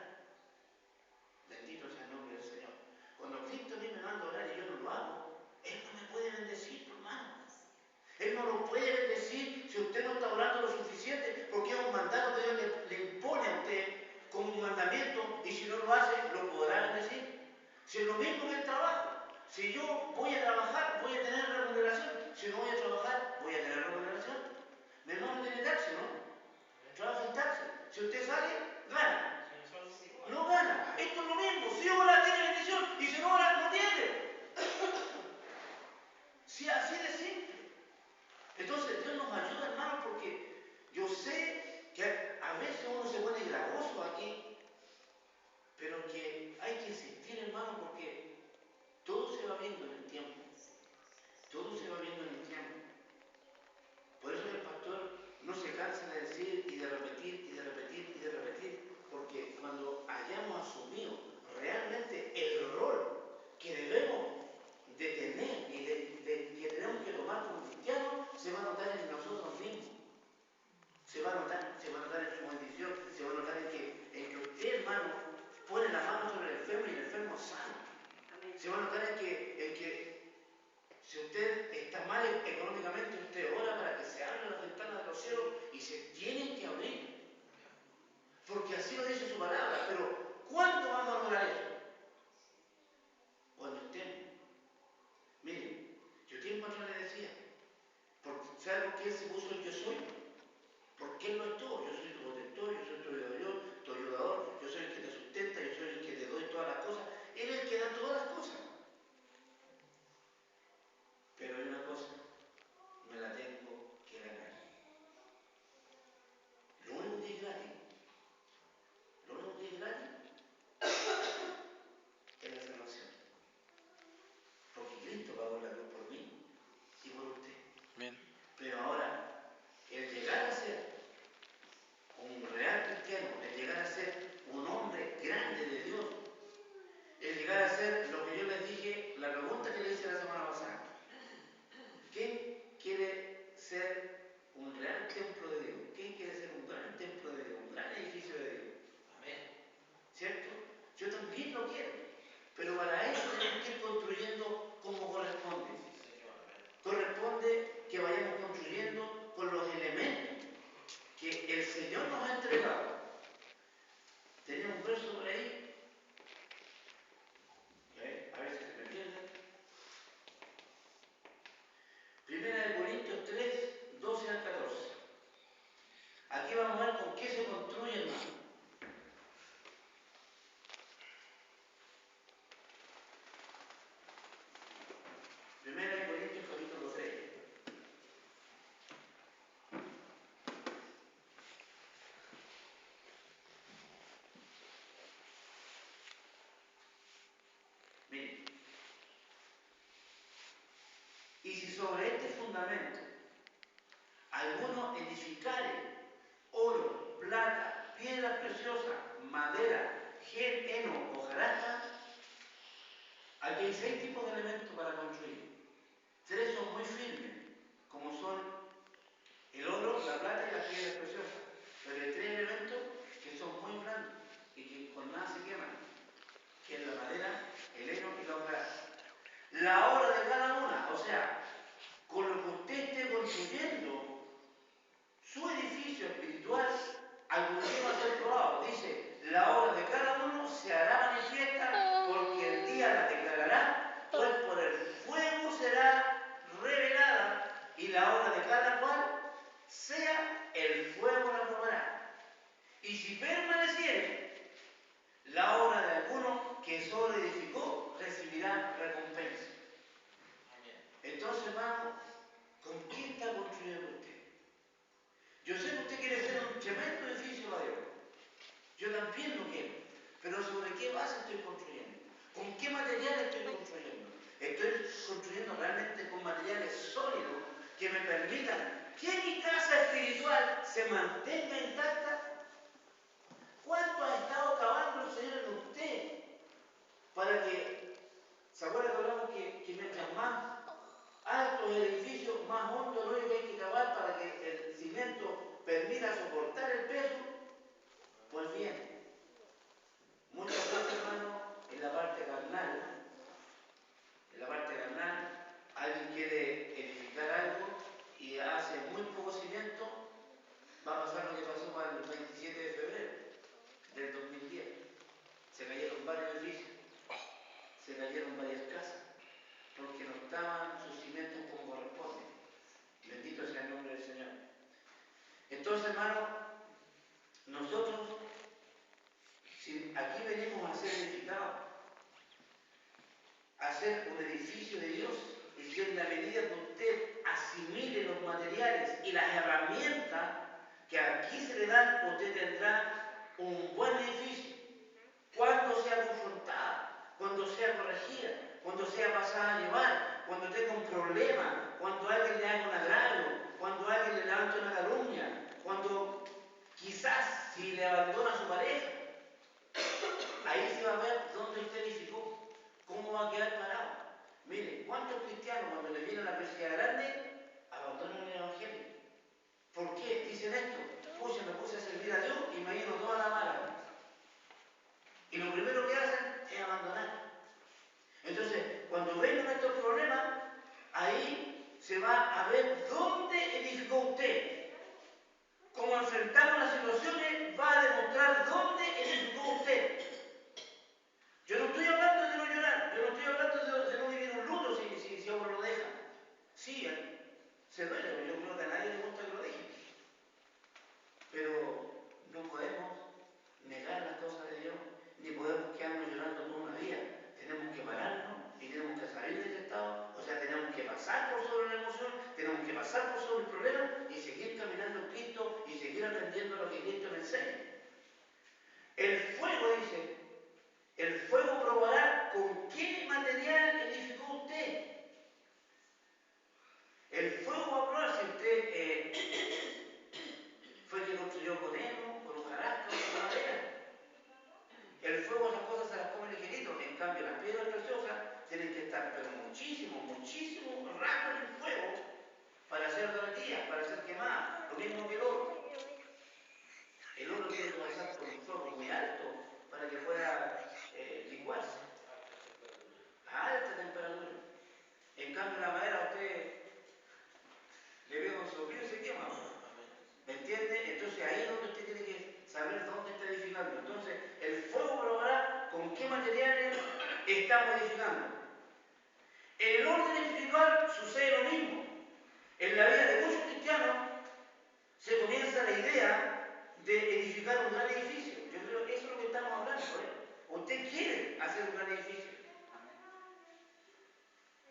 bendito sea el nombre del Señor. Cuando Cristo a mí me manda a orar y yo no lo hago, Él no me puede bendecir, hermano. Él no lo puede bendecir si usted no está orando lo suficiente, porque es un mandato que Dios le impone a usted como un mandamiento, y si no lo hace, lo podrá bendecir. Si es lo mismo que el trabajo. Si yo voy a trabajar, voy a tener remuneración. Si no voy a trabajar, voy a tener remuneración. Mi hermano tiene taxi, ¿no? Trabaja en taxi. Si usted sale, gana. No gana. Esto es lo mismo. Si ora, tiene bendición. Y si no ora, no tiene. Si así de simple. Entonces Dios nos ayuda, hermano, porque yo sé que a veces uno se pone gravoso aquí, pero que hay que insistir, hermano, porque todo se va viendo en el tiempo. Todo se va viendo en el tiempo. Por eso el pastor no se cansa de decir y de repetir y de repetir y de repetir, porque cuando hayamos asumido realmente el rol que debemos de tener y que tenemos que tomar como cristianos, se va a notar en nosotros mismos. Se va a notar en su bendición, se va a notar en que usted, hermano, pone la mano sobre el enfermo y el enfermo sano. Se va a notar en que si usted está mal económicamente, usted ora para que se abran las ventanas de los cielos y se tienen que abrir. Porque así lo dice su palabra. Pero, ¿cuándo vamos a lograr eso? Cuando estemos. Miren, yo tiempo atrás le decía, ¿sabe por qué Él se puso el yo soy? Porque Él no es todo. Yo soy tu protector, yo soy tu ayudador, yo soy el que te sustenta, yo soy el que te doy todas las cosas. Él es el que da todas las cosas. Pero hay una cosa, me la tengo que ganar. Lo único que es gratis, sobre este fundamento alguno edificare oro, plata, piedra preciosa, madera, heno, hojarasca, aquí hay 6 tipos de elementos para construir. 3 son muy firmes, como son el oro, la plata y las piedras preciosas. Pero hay 3 elementos que son muy blandos y que con nada se queman, que es la madera, el heno y la hojarasca. La obra de cada una, o sea, con lo que usted esté construyendo su edificio espiritual, algún día va a ser probado. Dice, la obra de cada uno se hará manifiesta porque el día la declarará, pues por el fuego será revelada y la obra de cada cual sea el fuego la probará. Y si permaneciere, la obra de alguno que solo edificó recibirá recompensa. Entonces, hermano, ¿con qué está construyendo usted? Yo sé que usted quiere hacer un tremendo edificio para Dios. Yo también lo quiero. Pero ¿sobre qué base estoy construyendo? ¿Con qué material estoy construyendo? Estoy construyendo realmente con materiales sólidos que me permitan que mi casa espiritual se mantenga intacta. ¿Cuánto ha estado cavando el Señor en usted para que, ¿se acuerdan que hablamos que mientras más altos edificios, más hondo el hoyo que hay que cavar para que el cimiento permita soportar el peso? Pues bien, muchas veces, hermano, en la parte carnal, alguien quiere edificar algo y hace muy poco cimiento, va a pasar lo que pasó para el 27 de febrero del 2010. Se cayeron varios edificios, se cayeron varias casas, porque no estaban sus cimientos como corresponde. Bendito sea el nombre del Señor. Entonces, hermano, nosotros, si aquí venimos a ser edificados, a hacer un edificio de Dios, y que en la medida que usted asimile los materiales y las herramientas que aquí se le dan, usted tendrá un buen edificio. Cuando sea confrontada, cuando sea corregida, cuando sea pasada a llevar, cuando tenga un problema, cuando alguien le haga un agravio, cuando alguien le levante una calumnia, cuando quizás si le abandona a su pareja, ahí se va a ver dónde usted edificó, cómo va a quedar parado. Mire, ¿cuántos cristianos cuando le viene la adversidad grande abandonan el Evangelio? ¿Por qué? Dicen esto, pucha, me puse a servir a Dios y me vino toda la mala. Y lo primero que hacen es abandonar. Entonces, cuando vengan estos problemas, ahí se va a ver dónde edificó usted. Como enfrentamos las situaciones, va a demostrar dónde edificó usted. Yo no estoy hablando de no llorar, yo no estoy hablando de no vivir un luto si a uno lo deja. Sí, se duele, pero yo creo que a nadie le gusta que lo dejen. Pero no podemos negar las cosas de Dios, ni podemos quedarnos llorando toda una vida. Tenemos que pararnos y tenemos que salir de este estado, o sea, tenemos que pasar por sobre la emoción, tenemos que pasar por sobre el problema y seguir caminando en Cristo y seguir aprendiendo lo que Cristo me enseña. El fuego, dice, el fuego probará con qué material edificó usted. El fuego va a probar si usted fue que construyó con heno, con hojarasca o con madera. El fuego, esas cosas se las come ligerito. En cambio, las piedras preciosas tienen que estar pero muchísimo rato en el fuego para ser derretidas, para ser quemadas. Lo mismo que el oro. El oro tiene que pasar por un fuego muy alto para que pueda licuarse a alta temperatura. En cambio, la madera usted le ve con su y se quema. ¿Me entiende? Entonces ahí es donde usted tiene que saber dónde está edificando. Entonces, el fuego probará con qué materiales estamos edificando. En el orden espiritual sucede lo mismo. En la vida de muchos cristianos se comienza la idea de edificar un gran edificio. Yo creo que eso es lo que estamos hablando. Usted quiere hacer un gran edificio.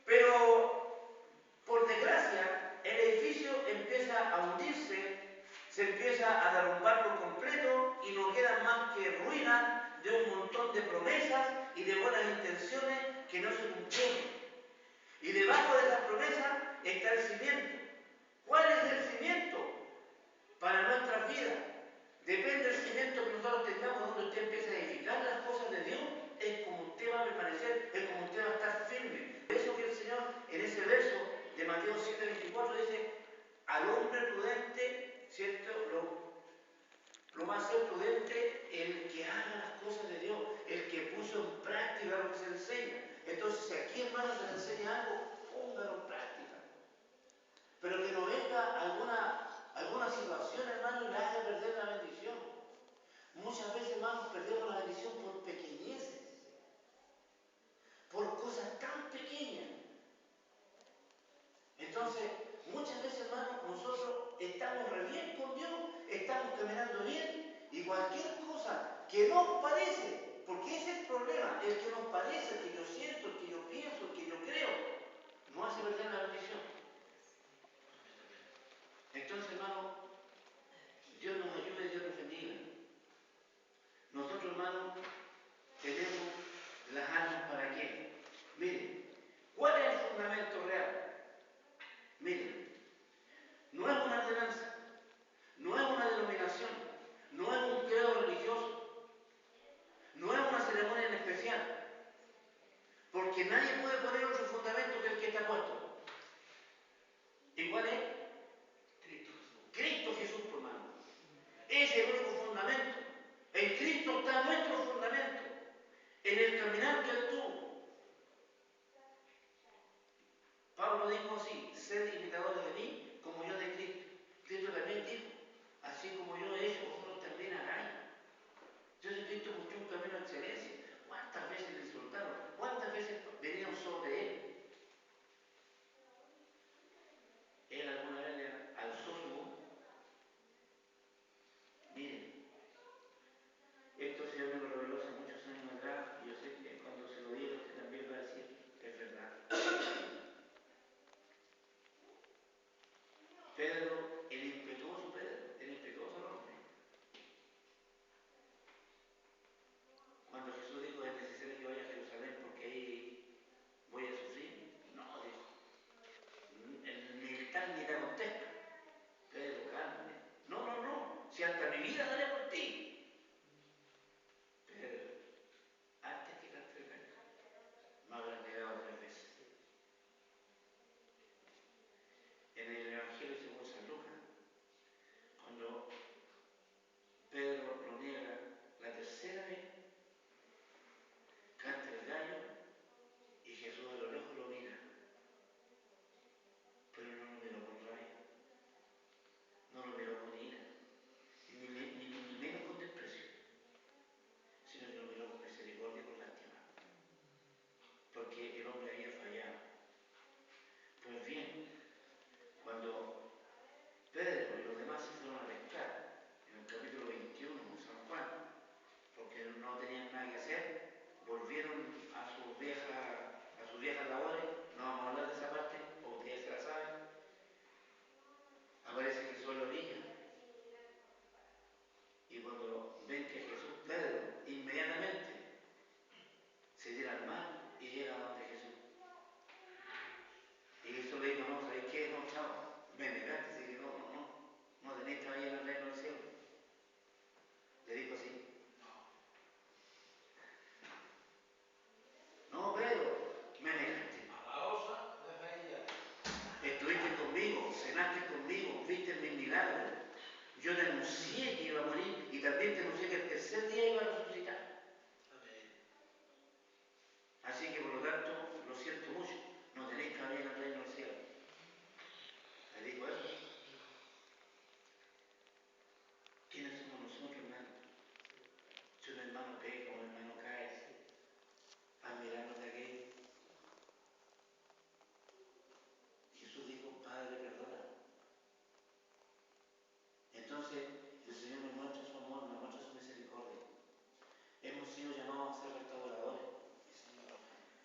Pero, por desgracia, el edificio empieza a hundirse, se empieza a derrumbar por completo y no quedan más que ruinas de un montón de promesas y de buenas intenciones que no se cumplieron. Y debajo de esas promesas está el cimiento. ¿Cuál es el cimiento para nuestras vidas? Depende del cimiento que nosotros tengamos, donde usted empiece a edificar las cosas de Dios, es como usted va a permanecer, es como usted va a estar firme. Por eso que el Señor, en ese verso de Mateo 7:24, dice, al hombre prudente, ¿cierto? Lo va a ser prudente el que haga las cosas de Dios, el que puso en práctica lo que se enseña. Entonces, si aquí, hermano, se le enseña algo, póngalo en práctica. Pero que no venga alguna situación, hermano, y le haga perder la bendición. Muchas veces, hermanos, perdemos la bendición por pequeñeces, por cosas tan pequeñas. Entonces, muchas veces, hermanos, nosotros estamos re bien con Dios, estamos caminando bien, y cualquier cosa que nos parece, porque ese es el problema, el que nos parece, el que yo siento, el que yo pienso, el que yo creo, no hace perder la bendición. Entonces, hermano, Dios nos ayude, Dios nos bendiga. Nosotros, hermano, tenemos las armas para qué. Miren, ¿cuál es el fundamento real? Miren, no es una ordenanza, no es una denominación, no es un credo religioso, no es una ceremonia en especial, porque nadie puede poner otro fundamento que el que está puesto. ¿Y cuál es? Cristo Jesús, por hermano. Es el único fundamento. En Cristo está nuestro fundamento, en el caminar que Él tuvo. Pablo dijo así, sed imitadores de mí, como yo de Cristo. Cristo también dijo, así como yo he hecho, vosotros también hagáis. Entonces Cristo buscó un camino de excelencia. ¿Cuántas veces le insultaron? ¿Cuántas veces venían sobre Él? Él alguna vez le alzó su voz. Miren, esto el Señor me lo reveló hace muchos años atrás, y yo sé que cuando se lo diga usted también va a decir, es verdad. Pedro, el impetuoso hombre. Cuando Jesús dijo, es necesario que vaya a Jerusalén porque ahí voy a sufrir, no, dijo, el militar ni te contesta. Pedro, cálmate. No, si hasta mi vida daré por ti. Pedro, antes que las 3 veces, me habrás negado 3 veces. En el Evangelio según San Lucas, cuando Pedro lo niega la tercera vez, canta el gallo y Jesús a lo lejos lo mira, pero no lo miró con rabia, no lo miró con ira, ni menos con desprecio, sino que lo miró con misericordia y con lástima, porque el hombre había fallado. Pues bien, cuando Pedro y los demás se fueron a pescar, en el capítulo 21 de San Juan, porque no tenían nada que hacer, volvieron a sus viejas labores, no vamos a hablar de esa parte, porque ustedes se la saben. Aparece Jesús en la orilla, y cuando ven que Jesús, Pedro, inmediatamente se tira al mar y llega a donde Jesús. Y Jesús le dijo, no, ¿sabes qué? No, chao, me negaste, así que no tenéis que ir al reino del cielo. Le dijo así. No, Pedro, me negaste. A la osa, deja ella. Estuviste conmigo, cenaste conmigo, viste mis milagros. Yo te anuncié que iba a morir y también te anuncié que el tercer día iba a resucitar. Amén. Así que por lo tanto, lo siento mucho, no tenéis que ir al reino del cielo. Le dijo eso. ¿Quiénes somos nosotros, hermano? Si un hermano peca, un hermano cae, al mirarnos de aquello. Jesús dijo, Padre, perdona. Entonces, el Señor nos muestra su amor, nos muestra su misericordia. Hemos sido llamados a ser restauradores.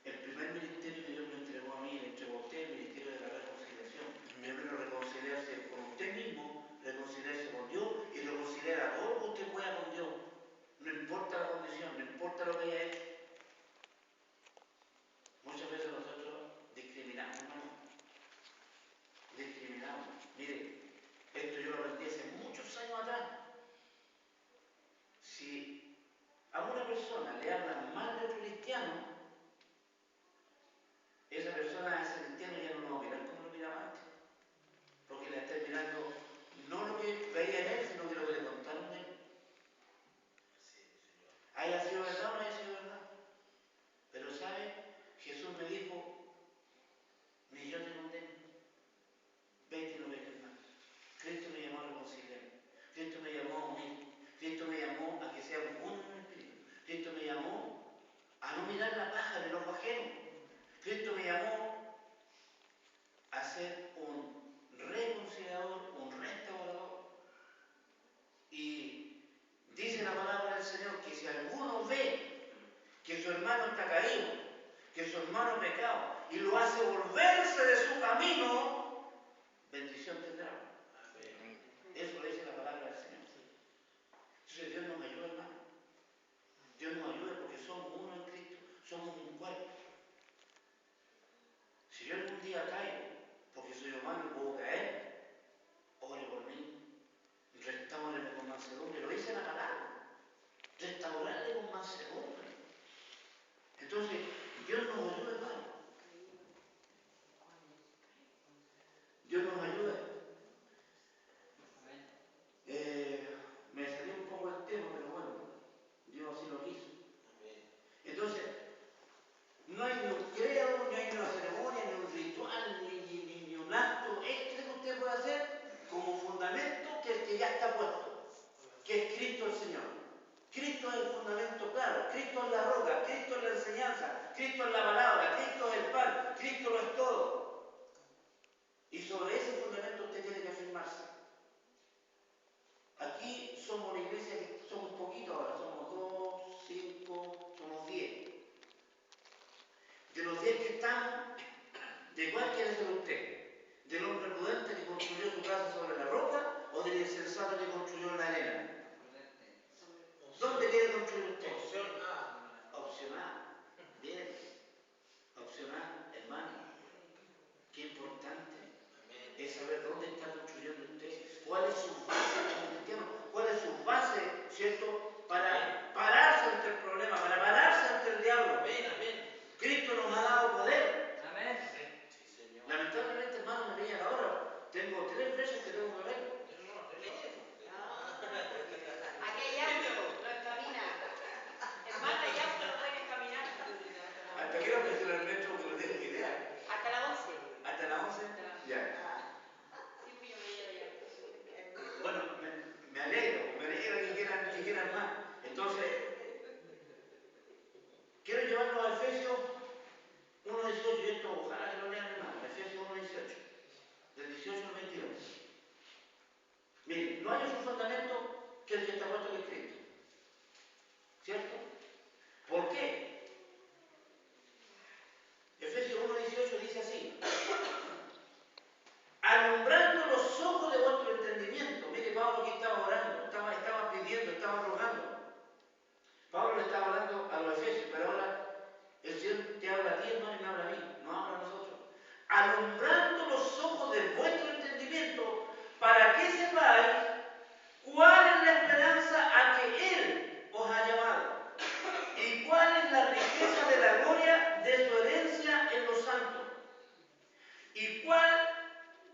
El primer ministerio que Dios me entregó a mí, le entregó a usted, el ministerio de la reconciliación. Primero reconciliarse con usted mismo, reconciliarse con Dios y reconciliar a todo lo que usted pueda con Dios. No importa la condición. a una persona le hablan mal de otro cristiano, esa persona, ese cristiano ya no lo va a mirar como lo miraba antes. Porque le está mirando no lo que veía en él, sino que lo que le contaron de él. Sí, Señor. ¿Haya sido verdad o no haya sido verdad? Pero ¿sabe? Jesús me dijo, ni yo te condeno. Vete y no peques más. Cristo me llamó a reconciliar. Cristo me llamó a unir. Cristo me llamó a que seamos uno en el Espíritu. Cristo me llamó a no mirar la paja del ojo ajeno. Cristo me llamó a ser un reconciliador, un restaurador. Y dice la palabra del Señor que si alguno ve que su hermano está caído, que su hermano ha pecado, y lo hace volverse de su camino, bendición tendrá. Amén. Eso lo dice la palabra del Señor. Entonces Dios nos ayuda, hermano. Dios nos ayuda porque somos uno en Cristo, somos un cuerpo. Si yo algún día caigo, porque soy humano y puedo caer, ore por mí, restáureme con mansedumbre. Lo dice la palabra, restaurarle con mansedumbre. Entonces, Dios nos ayuda, hermano. Dios nos ayuda. Me salió un poco el tema, pero bueno, Dios así lo quiso. Amén. Entonces, no hay ni un credo, ni hay ni una ceremonia, ni un ritual, ni un acto extra que usted pueda hacer como fundamento que el que ya está puesto, que es Cristo el Señor. Cristo es el fundamento claro, Cristo es la roca, Cristo es la enseñanza, Cristo es la palabra, Cristo es el pan, Cristo lo es todo. Y sobre ese fundamento usted tiene que afirmarse. Aquí somos una iglesia que somos poquitos ahora, somos 2, 5, somos 10. De los 10 que estamos, ¿de cuál quiere ser usted? ¿Del hombre prudente que construyó su casa sobre la roca o del insensato que construyó en la arena? ¿Dónde quiere construir usted? Opción A. Opcional. Bien. Opcional, hermano. Qué importante Amén. es saber dónde está construyendo usted, cuál es su base como cristiano, cuál es su base, ¿cierto? Para pararse ante el problema, para pararse ante el diablo. Amén. Amén. Cristo nos ha dado poder. Amén. Sí, Señor. Lamentablemente, hermano, me veía ahora. Tengo 3 veces que tengo que ver. Aquí hay auto, no es caminar. Hermano, hay auto, no pueden caminar. Hasta quiero ofrecer el metro que lo tengo que idear. Hasta las 11. ¿Hasta las 11? Ya. Sí, pues yo veía de auto. Bueno, me alegra que quieran más. Entonces, quiero llevarlo a Efesios 1:18, y esto ojalá que lo lean, hermano. Efesios 1:18, del 18 al 22. Miren, no hay otro fundamento que el que está puesto en Cristo. ¿Cierto? ¿Por qué? Efesios 1:18 dice así: alumbrando los ojos de vuestro entendimiento. Mire, Pablo aquí estaba orando, estaba pidiendo, estaba rogando. Pablo le estaba hablando a los efesios, pero ahora el Señor te habla a ti, hermano, y me habla a mí, no habla a nosotros. Alumbrando los ojos de vuestro entendimiento, para que sepáis cuál es la esperanza a que Él os ha llamado y cuál es la riqueza de la gloria de su herencia en los santos y cuál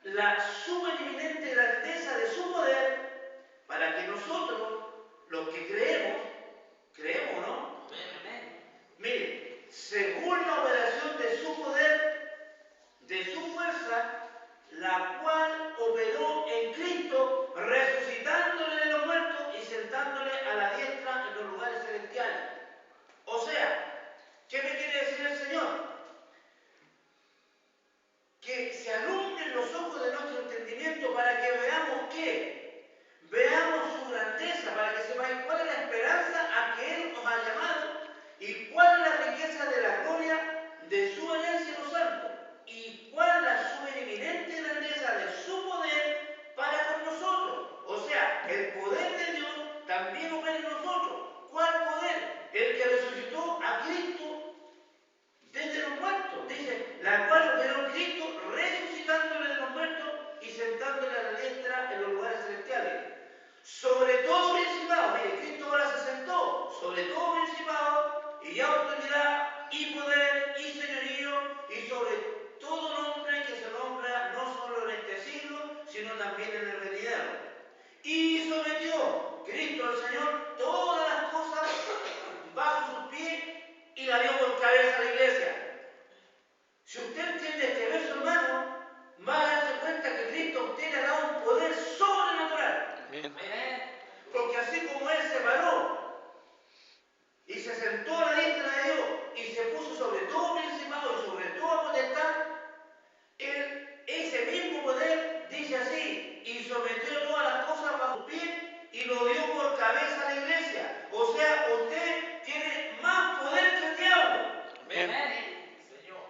la subeminente grandeza de su poder, para que nosotros, los que creemos, ¿no? Amén. Miren, según la operación de su poder, de su fuerza, la cual operó en Cristo, resucitándole de los muertos y sentándole a la diestra en los lugares celestiales. O sea, ¿qué me quiere decir el Señor? Que se alumbren los ojos de nuestro entendimiento para que veamos qué, veamos su grandeza, para que sepáis cuál es la esperanza sentó a la diestra de Dios y se puso sobre todo principado y sobre toda potestad, ese mismo poder dice así, y sometió todas las cosas bajo sus pies y lo dio por cabeza a la iglesia. O sea, usted tiene más poder que el diablo. Amén. Amén. Señor.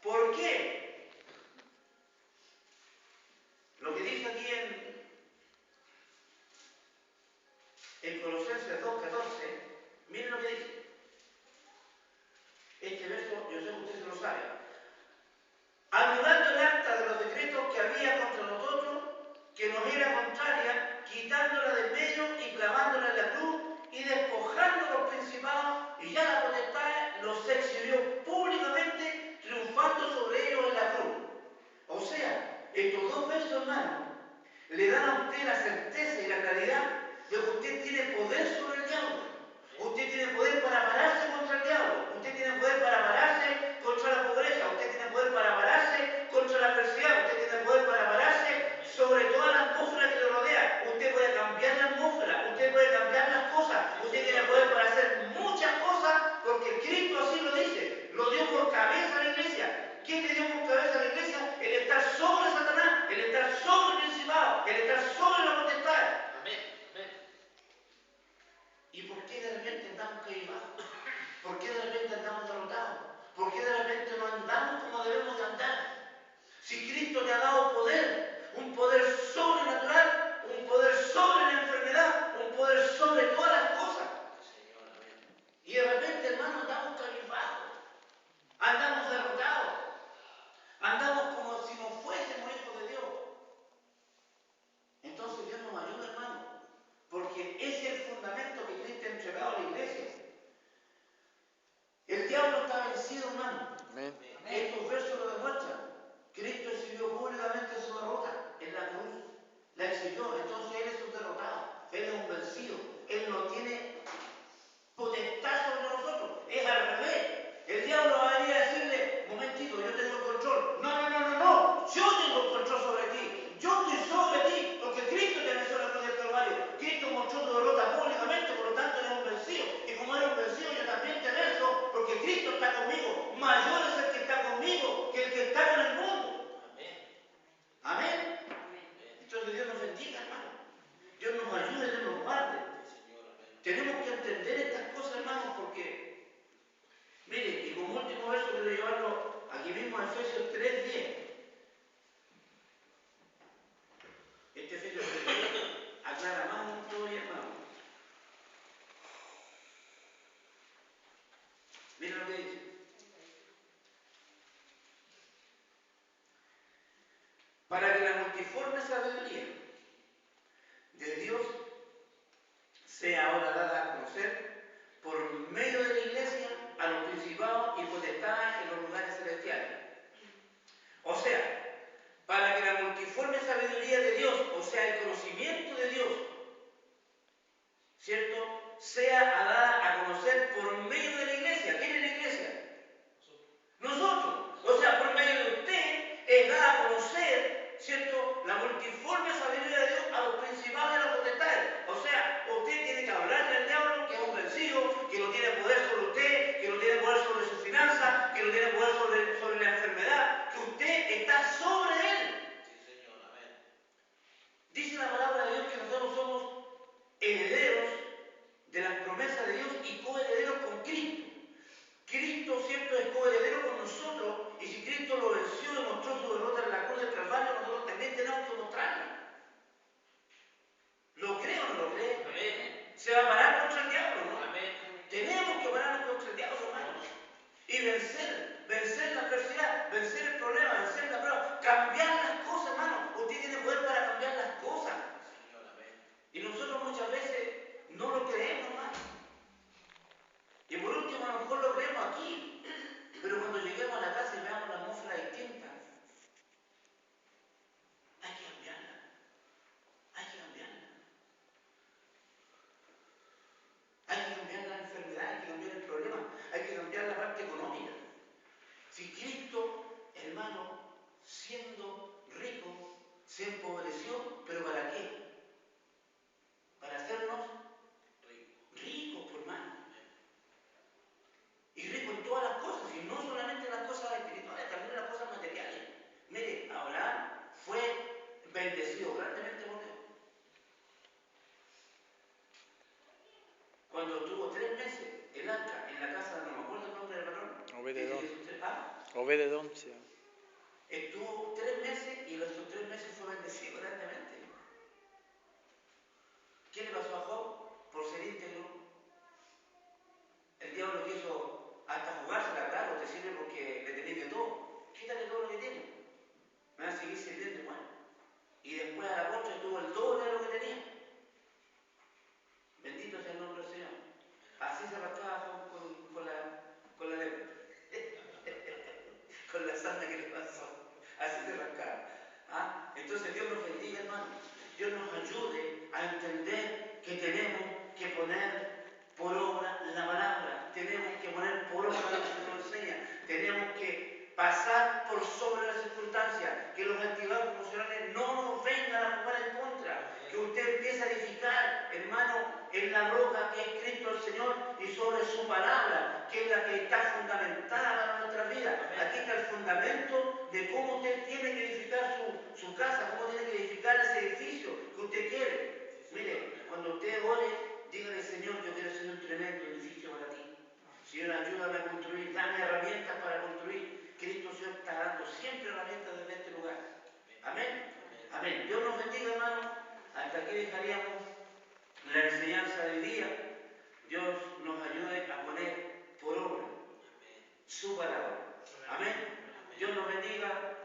¿Por qué? Lo que dice aquí en Colosenses 2:14, miren lo que dice. Este verso, yo sé que usted se lo sabe. Anulando el acta de los decretos que había contra nosotros, que nos era contraria, quitándola del medio y clavándola en la cruz y despojando los principados y ya la potestad los exhibió públicamente, triunfando sobre ellos en la cruz. O sea, estos dos versos, hermanos, le dan a usted la certeza y la claridad de que usted tiene poder sobre el diablo. Usted tiene poder para pararse contra el diablo. Usted tiene poder para pararse contra la pobreza. Usted tiene poder para pararse contra la adversidad. Usted tiene poder para pararse sobre toda la atmósfera que le rodea. Usted puede cambiar la atmósfera. Usted puede cambiar las cosas. Usted tiene poder para hacer muchas cosas porque Cristo así lo dice. Lo dio por cabeza a la iglesia. ¿Quién le dio por cabeza a la iglesia? El estar sobre Satanás, el estar sobre el principado, el estar sobre la potestad. Amén. Amén. ¿Y por qué de repente andamos caídos? ¿Por qué de repente andamos derrotados? ¿Por qué de repente no andamos como debemos de andar? Si Cristo te ha dado poder, un poder sobrenatural, un poder sobre la enfermedad, un poder sobre todas las cosas. Señor, amén. Y de repente, hermano, andamos cabizbajos, andamos derrotados, andamos como si no fuésemos hijos de Dios. Entonces Dios nos ayuda, hermano, porque ese es el fundamento que Cristo ha entregado a la iglesia. El diablo está vencido, hermano. Amén. Estos versos lo demuestran. Cristo exhibió públicamente su derrota en la cruz. La exhibió, entonces Él es un derrotado. Él es un vencido. Él no tiene potestad sobre nosotros. Es al revés. El diablo va a venir a decirle, momentito, yo tengo el control. No, no, no, no, no. Yo tengo el control sobre ti. Yo estoy sobre ti, porque Cristo te venció en la cruz del Calvario. Cristo mostró tu derrota públicamente, por lo tanto eres un vencido. Y como eres un vencido, yo también te venzo, porque Cristo está conmigo. Mayor es el que está conmigo que el que está con el mundo. Amén. Amén. Amén. Entonces Dios nos bendiga, hermano. Dios nos ayude, Dios nos guarde. Señor, amén. Tenemos que entender estas cosas, hermanos, porque, mire, y como último verso quiero llevarlo aquí mismo a Efesios 3:10. Este Efesios 3:10 aclara más aún todavía, hermano. Miren lo que dice. Para que la multiforme sabiduría de Dios sea ahora dada a conocer por medio de la iglesia a los principados y potestades en los lugares celestiales. O sea, para que la multiforme sabiduría de Dios, o sea, el conocimiento de Dios, ¿cierto?, sea dada a conocer por medio de la iglesia. ¿Quién es la iglesia? Nosotros. O sea, por medio de usted es dada a conocer, ¿cierto?, la multiforme sabiduría de Dios a los principados y a los potestades. O sea, usted tiene que hablarle al diablo que es un vencido, que no tiene poder sobre usted, que no tiene poder sobre su finanza, que no tiene poder sobre la enfermedad, que usted está sobre él. Sí, Señor, amén. Dice la palabra de Dios que nosotros somos herederos de las promesas de Dios y coherederos con Cristo. Cristo, ¿cierto?, es coheredero con nosotros, y si Cristo lo venció y mostró su derrota en la cruz del Calvario, nosotros también tenemos que mostrarlo. ¿Lo cree o no lo cree? Amén. Se va a parar contra el diablo, ¿no? Amén. Tenemos que pararnos contra el diablo, hermanos, y vencer la adversidad, vencer el problema, vencer la prueba, cambiar las cosas, hermano. Usted tiene poder para cambiar las cosas. Señor, amén. Y nosotros muchas veces no lo creemos, hermano. Y por último, a lo mejor lo creemos aquí, pero cuando lleguemos a la casa y veamos la atmósfera distinta, hay que cambiarla. Hay que cambiarla. Hay que cambiar la enfermedad, hay que cambiar el problema, hay que cambiar la parte económica. Si Cristo, hermano, obedencia. Estuvo 3 meses y en esos 3 meses fue bendecido grandemente. ¿Qué le pasó a Job? Por ser íntegro. El diablo quiso hasta jugársela, claro, te sirve porque le tenéis de todo. Quítale todo lo que tiene. Me va a seguir sirviendo igual. Y después a la postre tuvo el doble de lo que tenía. Bendito sea el nombre del Señor. Así se rascaba Job con la lepra. Con la sarna que le pasó. Así se rascaba. ¿Ah? Entonces Dios nos bendiga, hermano. Dios nos ayude a entender que tenemos que poner por obra la palabra. Tenemos que poner por obra lo que se nos enseña. Tenemos que pasar por sobre las circunstancias. Que los activados emocionales no nos vengan a jugar en contra. Que usted empiece a edificar, hermano, en la roca que es Cristo el Señor y sobre su palabra, que es la que está fundamentada para nuestra vida. Aquí está el fundamento de cómo usted tiene que edificar su casa, cómo tiene que edificar ese edificio que usted quiere. Mire, cuando usted ore, dígale, Señor, yo quiero hacer un tremendo edificio para ti. Señor, ayúdame a construir, dame herramientas para construir. Cristo Señor está dando siempre herramientas desde este lugar. Amén. Amén. Dios nos bendiga, hermano. Hasta aquí dejaríamos la enseñanza del día. Dios nos ayude a poner por obra su palabra. Amén. Dios nos bendiga.